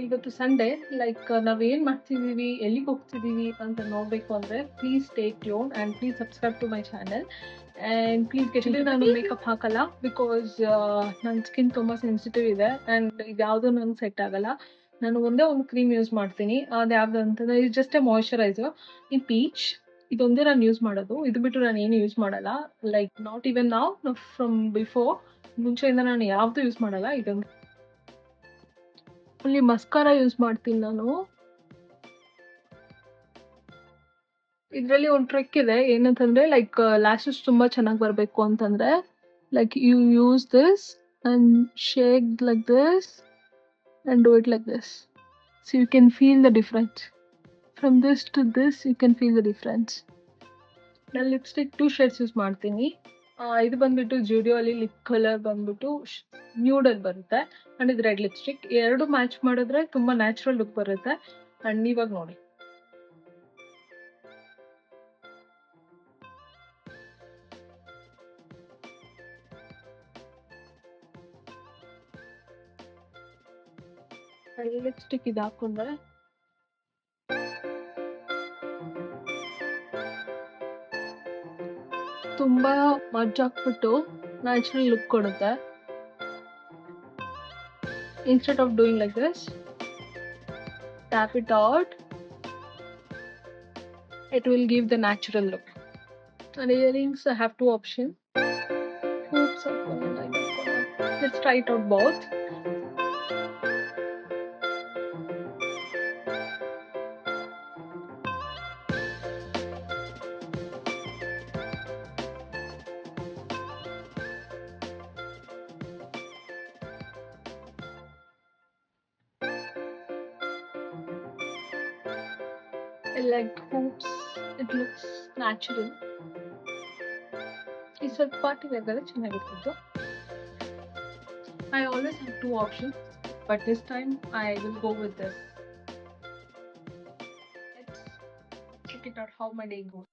ಇವತ್ತು ಸಂಡೇ ನಾವೇನ್ ಮಾಡ್ತಿದೀವಿ, ಎಲ್ಲಿಗೆ ಹೋಗ್ತಿದೀವಿ ಅಂತ ನೋಡ್ಬೇಕು ಅಂದ್ರೆ please stay tuned and please subscribe to my channel and please get into ನಾನು ಮೇಕಪ್ ಹಾಕಲ್ಲ ಬಿಕಾಸ್ ನನ್ನ ಸ್ಕಿನ್ ತುಂಬಾ ಸೆನ್ಸಿಟಿವ್ ಇದೆ ಅಂಡ್ ಇದ್ಯಾವುದು ನಂಗೆ ಸೆಟ್ ಆಗಲ್ಲ. ನಾನು ಒಂದೇ ಒಂದು ಕ್ರೀಮ್ ಯೂಸ್ ಮಾಡ್ತೀನಿ. ಅದು ಯಾವ್ದು ಅಂತಂದ್ರೆ ಇದು just A moisturiser in peach. ಇದೊಂದೇ ನಾನು ಯೂಸ್ ಮಾಡೋದು. ಇದು ಬಿಟ್ಟು ನಾನು ಏನು ಯೂಸ್ ಮಾಡಲ್ಲ. ಲೈಕ್ ನಾಟ್ ಈವನ್ ನಾವ್ ಫ್ರಮ್ ಬಿಫೋರ್, ಮುಂಚೆಯಿಂದ ನಾನು ಯಾವ್ದು ಯೂಸ್ ಮಾಡಲ್ಲ. ಇದೊಂದು ಓನ್ಲಿ ಮಸ್ಕಾರ ಯೂಸ್ ಮಾಡ್ತೀನಿ ನಾನು. ಇದರಲ್ಲಿ ಒಂದು ಟ್ರಿಕ್ ಇದೆ. ಏನಂತಂದ್ರೆ ಲ್ಯಾಶಸ್ ತುಂಬಾ ಚೆನ್ನಾಗಿ ಬರಬೇಕು ಅಂತಂದ್ರೆ you use this and shake like this and do it like this. So you can feel the difference. From this to this you can feel the difference. ನಾನು ಲಿಪ್ಸ್ಟಿಕ್ 2 ಶೇಡ್ಸ್ ಯೂಸ್ ಮಾಡ್ತೀನಿ. ಇದು ಬಂದ್ಬಿಟ್ಟು ಜುಡಿಯೋ ಅಲ್ಲಿ lip colour ಬಂದ್ಬಿಟ್ಟು nude ಅಲ್ಲಿ ಬರುತ್ತೆ and ಇದು red lipstick. ಎರಡು ಮ್ಯಾಚ್ ಮಾಡಿದ್ರೆ ತುಂಬಾ ನ್ಯಾಚುರಲ್ ಲುಕ್ ಬರುತ್ತೆ. ಅಂಡ್ ಇವಾಗ ನೋಡಿ, ರೆಡ್ ಲಿಪ್ಸ್ಟಿಕ್ ಇದು ಹಾಕೊಂಡ್ರೆ ತುಂಬಾ ಮಜ್ ಹಾಕ್ಬಿಟ್ಟು ನ್ಯಾಚುರಲ್ ಲುಕ್ ಕೊಡುತ್ತೆ. Instead of doing like this, tap it out. It will give the natural look. And earrings, I have two options. Oops, let's try it out both. I like hoops. It looks natural. It's a party wear. I always have two options, but this time I will go with this. Let's check it out how my day goes.